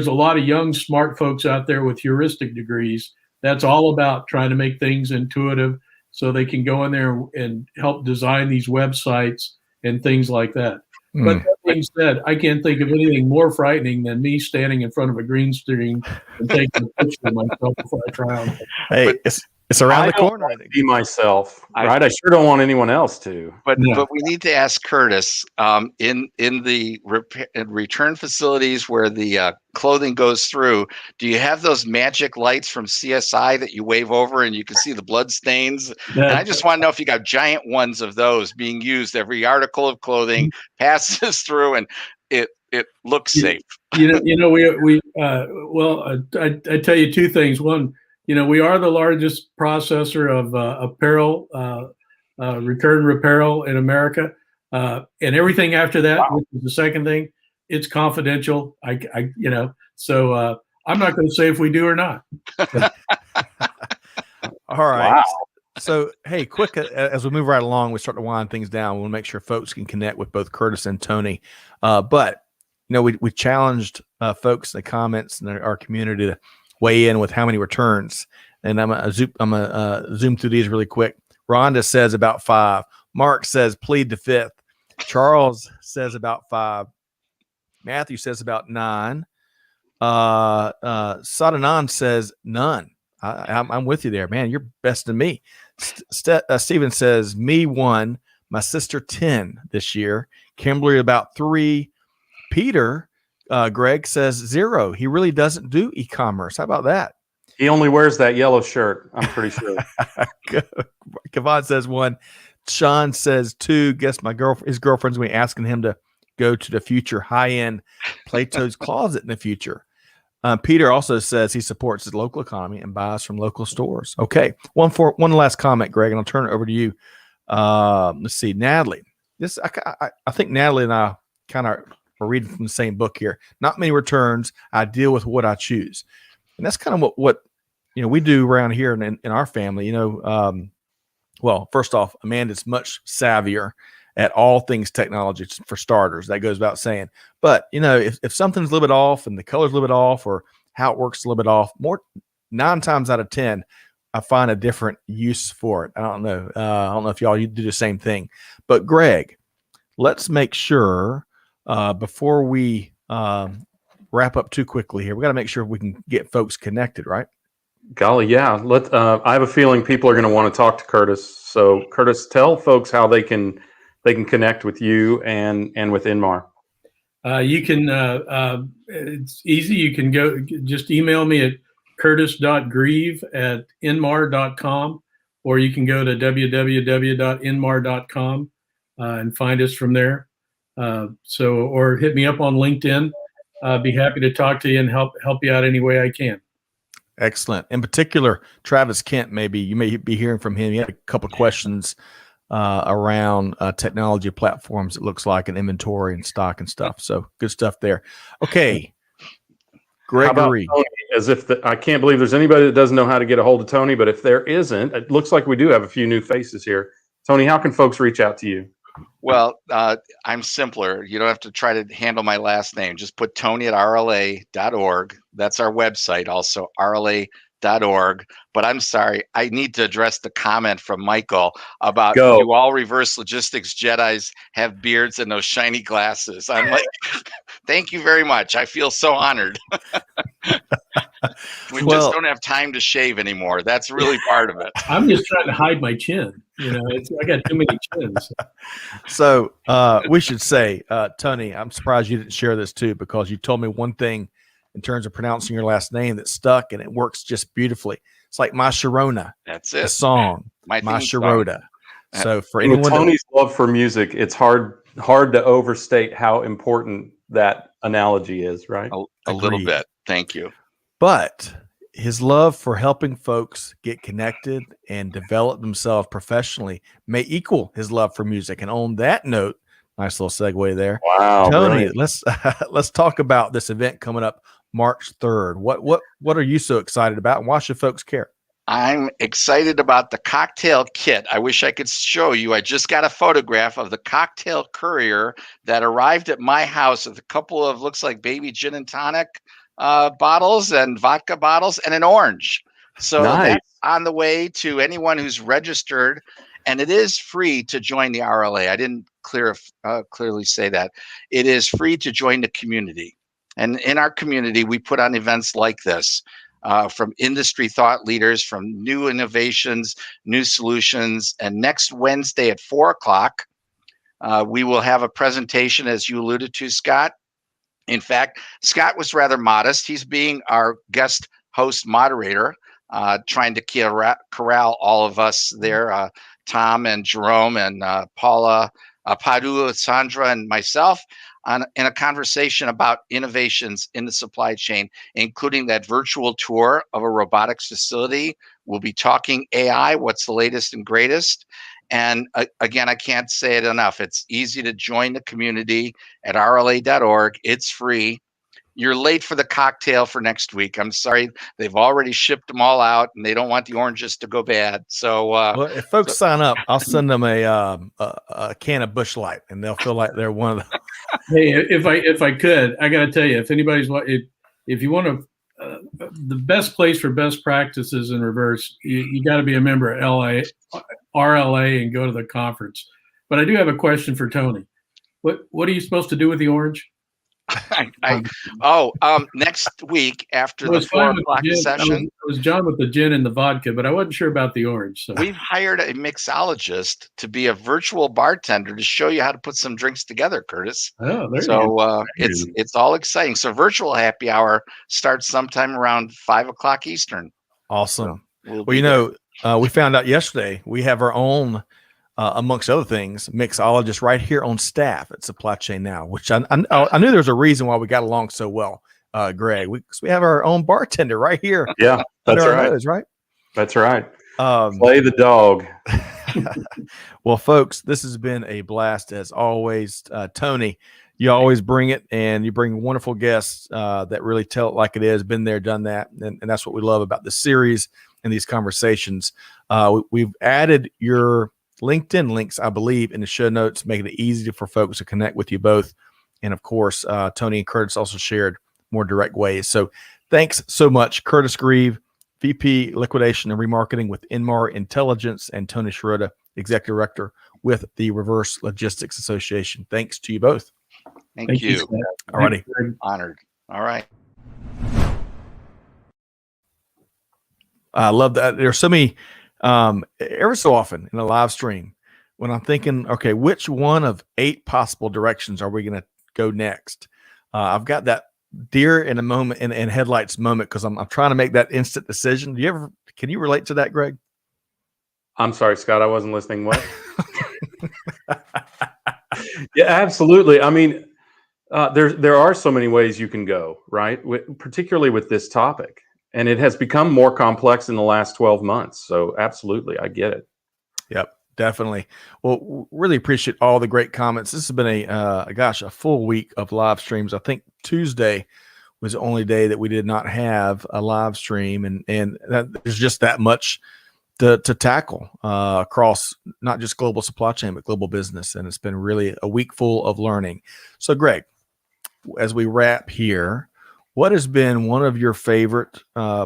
a lot of young, smart folks out there with heuristic degrees. That's all about trying to make things intuitive so they can go in there and help design these websites and things like that. But that being said, I can't think of anything more frightening than me standing in front of a green screen and taking a picture of myself before I try on. Hey, it's around the corner. I be myself, right? I sure don't want anyone else to. But we need to ask Curtis, in the return facilities where the clothing goes through, do you have those magic lights from CSI that you wave over and you can see the blood stains? And I just want to know if you got giant ones of those being used. Every article of clothing passes through and it looks safe. I tell you 2 things. One, we are the largest processor of apparel, return apparel in America, and everything after that, which is the second thing, it's confidential. So I'm not going to say if we do or not. All right. Wow. So, hey, quick, as we move right along, we start to wind things down. We want to make sure folks can connect with both Curtis and Tony. But we challenged folks in the comments in our community to weigh in with how many returns. And I'm gonna zoom through these really quick. Rhonda says about 5. Mark says plead the 5th. Charles says about 5. Matthew says about 9. Sadanan says none. I'm with you there, man. You're best than me. Stephen says me 1. My sister 10 this year. Kimberly about 3. Peter Greg says 0. He really doesn't do e-commerce. How about that? He only wears that yellow shirt, I'm pretty sure. Kavon says 1. Sean says 2. Guess his girlfriend's going to be asking him to go to the future high-end Plato's Closet in the future. Peter also says he supports the local economy and buys from local stores. Okay, one last comment, Greg, and I'll turn it over to you. Let's see, Natalie. I think Natalie and I kind of are reading from the same book here. Not many returns. I deal with what I choose, and that's kind of what we do around here in our family. Well, first off, Amanda's much savvier at all things technology for starters. That goes without saying. But, if something's a little bit off and the color's a little bit off or how it works a little bit off, 9 times out of 10, I find a different use for it. I don't know. I don't know if y'all you do the same thing. But Greg, let's make sure before we wrap up too quickly here, we got to make sure we can get folks connected, right? Golly, yeah. I have a feeling people are going to want to talk to Curtis. So, Curtis, tell folks how they can connect with you and with Inmar. You can. It's easy. You can just email me at curtis.greve@inmar.com, or you can go to www.inmar.com and find us from there. Or hit me up on LinkedIn. Be happy to talk to you and help you out any way I can. Excellent. In particular, Travis Kent, you may be hearing from him. He had a couple of questions around technology platforms, it looks like, and inventory and stock and stuff. So good stuff there. Okay. Gregory. How about Tony? I can't believe there's anybody that doesn't know how to get a hold of Tony, but if there isn't, it looks like we do have a few new faces here. Tony, how can folks reach out to you? Well, I'm simpler. You don't have to try to handle my last name. Just put Tony at rla.org. That's our website, also rla.org. But I'm sorry, I need to address the comment from Michael about you all reverse logistics Jedis have beards and those shiny glasses. I'm like, thank you very much. I feel so honored. We just don't have time to shave anymore. That's really part of it. I'm just trying to hide my chin. I got too many chins. So we should say, Tony, I'm surprised you didn't share this too, because you told me one thing in terms of pronouncing your last name that stuck, and it works just beautifully. It's like My Sharona. That's it. The song, My Sharona. So for with anyone, Tony's love for music, it's hard to overstate how important that analogy is, right? A little bit. Thank you. But his love for helping folks get connected and develop themselves professionally may equal his love for music. And on that note, nice little segue there. Wow, Tony, brilliant. let's talk about this event coming up March 3rd. What are you so excited about, and why should folks care? I'm excited about the cocktail kit. I wish I could show you. I just got a photograph of the cocktail courier that arrived at my house with a couple of, looks like, baby gin and tonic bottles and vodka bottles and an orange. So that's on the way to anyone who's registered, and it is free to join the RLA. I didn't clearly say that. It is free to join the community. And in our community, we put on events like this from industry thought leaders, from new innovations, new solutions. And next Wednesday at 4:00, we will have a presentation, as you alluded to, Scott. In fact, Scott was rather modest. He's being our guest host moderator, trying to corral all of us there, Tom and Jerome and Paula, Padu, Sandra, and myself, in a conversation about innovations in the supply chain, including that virtual tour of a robotics facility. We'll be talking AI, what's the latest and greatest. And again, I can't say it enough. It's easy to join the community at rla.org. It's free. You're late for the cocktail for next week. I'm sorry. They've already shipped them all out, and they don't want the oranges to go bad. So well, if folks sign up, I'll send them a can of Busch Light, and they'll feel like they're one of the. Hey, if I could, I got to tell you, if you want to, the best place for best practices in reverse, you got to be a member of RLA and go to the conference. But I do have a question for Tony. What are you supposed to do with the orange? Next week after the 4:00 session. I was John with the gin and the vodka, but I wasn't sure about the orange. So we've hired a mixologist to be a virtual bartender to show you how to put some drinks together, Curtis. Oh, there so you go. It's all exciting. So virtual happy hour starts sometime around 5:00 Eastern. Awesome. So we found out yesterday we have our own. Amongst other things, mixologist right here on staff at Supply Chain Now, which I knew there was a reason why we got along so well, Greg. We have our own bartender right here. Yeah, that's right. Right? That's right. Play the dog. Well, folks, this has been a blast as always. Tony, you always bring it, and you bring wonderful guests that really tell it like it is, been there, done that. And that's what we love about this series in these conversations. We've added your LinkedIn links, I believe, in the show notes, making it easy for folks to connect with you both. And of course, Tony and Curtis also shared more direct ways. So thanks so much, Curtis Greve, VP Liquidation and Remarketing with Inmar Intelligence, and Tony Sciarrotta, Executive Director with the Reverse Logistics Association. Thanks to you both. Thank you. All righty. Honored. All right. I love that. There's so many, ever so often in a live stream, when I'm thinking, okay, which one of 8 possible directions are we going to go next? I've got that deer in a moment in headlights moment, because I'm trying to make that instant decision. Can you relate to that, Greg? I'm sorry, Scott, I wasn't listening. What? Yeah, absolutely. I mean, there are so many ways you can go, right? Particularly with this topic. And it has become more complex in the last 12 months. So absolutely, I get it. Yep, definitely. Well, really appreciate all the great comments. This has been a full week of live streams. I think Tuesday was the only day that we did not have a live stream, and there's just that much to tackle across not just global supply chain, but global business. And it's been really a week full of learning. So Greg, as we wrap here, what has been one of your favorite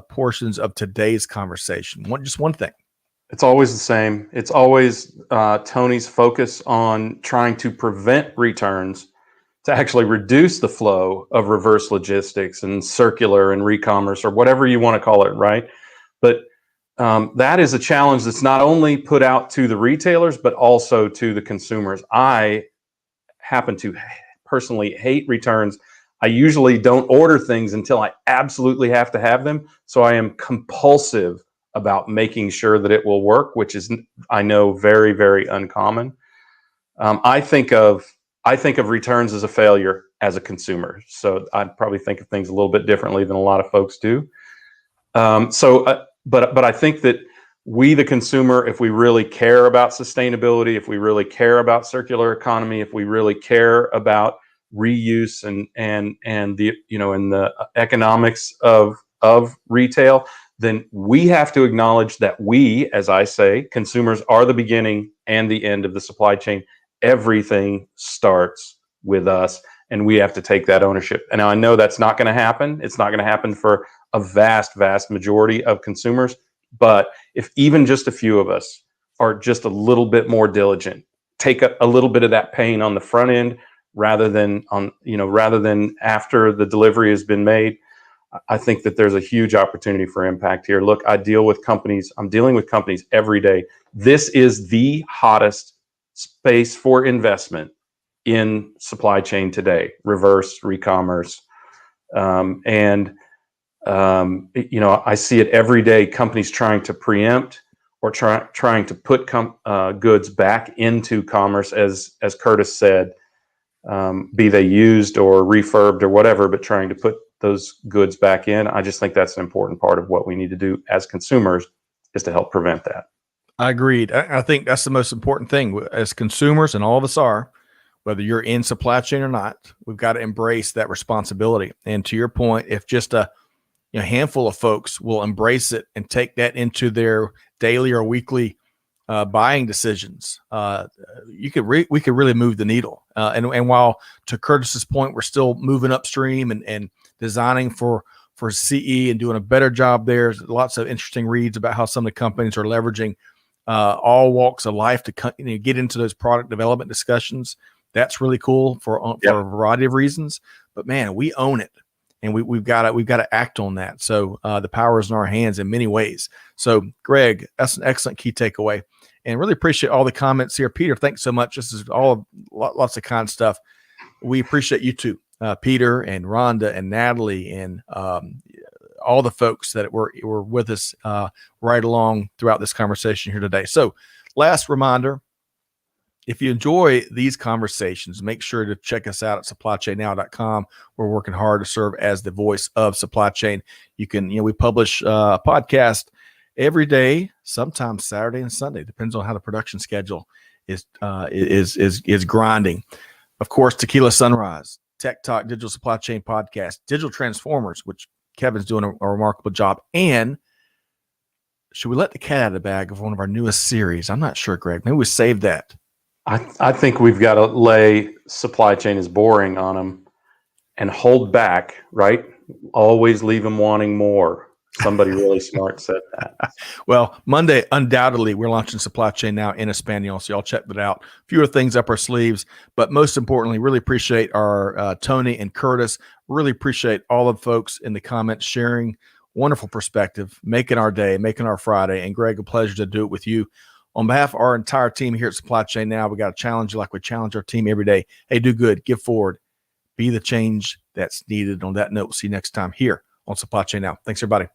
portions of today's conversation? Just one thing. It's always the same. It's always Tony's focus on trying to prevent returns to actually reduce the flow of reverse logistics and circular and re-commerce, or whatever you want to call it, right? But that is a challenge that's not only put out to the retailers, but also to the consumers. I happen to personally hate returns. I usually don't order things until I absolutely have to have them. So I am compulsive about making sure that it will work, which is, I know, very, very uncommon. I think of returns as a failure as a consumer. So I'd probably think of things a little bit differently than a lot of folks do. But I think that we, the consumer, if we really care about sustainability, if we really care about circular economy, if we really care about reuse and the, you know, and the economics of retail, then we have to acknowledge that we, as I say, consumers are the beginning and the end of the supply chain. Everything starts with us, and we have to take that ownership. And now I know that's not going to happen. It's not going to happen for a vast, vast majority of consumers. But if even just a few of us are just a little bit more diligent, take a little bit of that pain on the front end, rather than after the delivery has been made, I think that there's a huge opportunity for impact here. Look, I'm dealing with companies every day. This is the hottest space for investment in supply chain today, reverse, re-commerce. I see it every day, companies trying to preempt or trying to put goods back into commerce, as Curtis said, be they used or refurbed or whatever, but trying to put those goods back in. I just think that's an important part of what we need to do as consumers, is to help prevent that. I agreed. I think that's the most important thing as consumers, and all of us are, whether you're in supply chain or not. We've got to embrace that responsibility. And to your point, if just a handful of folks will embrace it and take that into their daily or weekly buying decisions, we could really move the needle. And while, to Curtis's point, we're still moving upstream and designing for CE and doing a better job there. There's lots of interesting reads about how some of the companies are leveraging all walks of life to get into those product development discussions. That's really cool for a variety of reasons. But man, we own it, and we've got to act on that. So the power is in our hands in many ways. So Greg, that's an excellent key takeaway, and really appreciate all the comments here. Peter, thanks so much. This is lots of kind stuff. We appreciate you too, Peter and Rhonda and Natalie and all the folks that were with us right along throughout this conversation here today. So last reminder, if you enjoy these conversations, make sure to check us out at supplychainnow.com. We're working hard to serve as the voice of supply chain. You can, we publish a podcast every day, sometimes Saturday and Sunday, depends on how the production schedule is grinding. Of course, Tequila Sunrise, Tech Talk, Digital Supply Chain Podcast, Digital Transformers, which Kevin's doing a remarkable job, and should we let the cat out of the bag of one of our newest series? I'm not sure, Greg. Maybe we save that. I think we've got to lay supply chain is boring on them and hold back, right? Always leave them wanting more. Somebody really smart said that. Well, Monday, undoubtedly, we're launching Supply Chain Now in Espanol, so y'all check that out. Fewer things up our sleeves, but most importantly, really appreciate our Tony and Curtis. Really appreciate all of the folks in the comments sharing wonderful perspective, making our day, making our Friday. And Greg, a pleasure to do it with you. On behalf of our entire team here at Supply Chain Now, we got to challenge you like we challenge our team every day. Hey, do good, give forward, be the change that's needed. On that note, we'll see you next time here on Supply Chain Now. Thanks, everybody.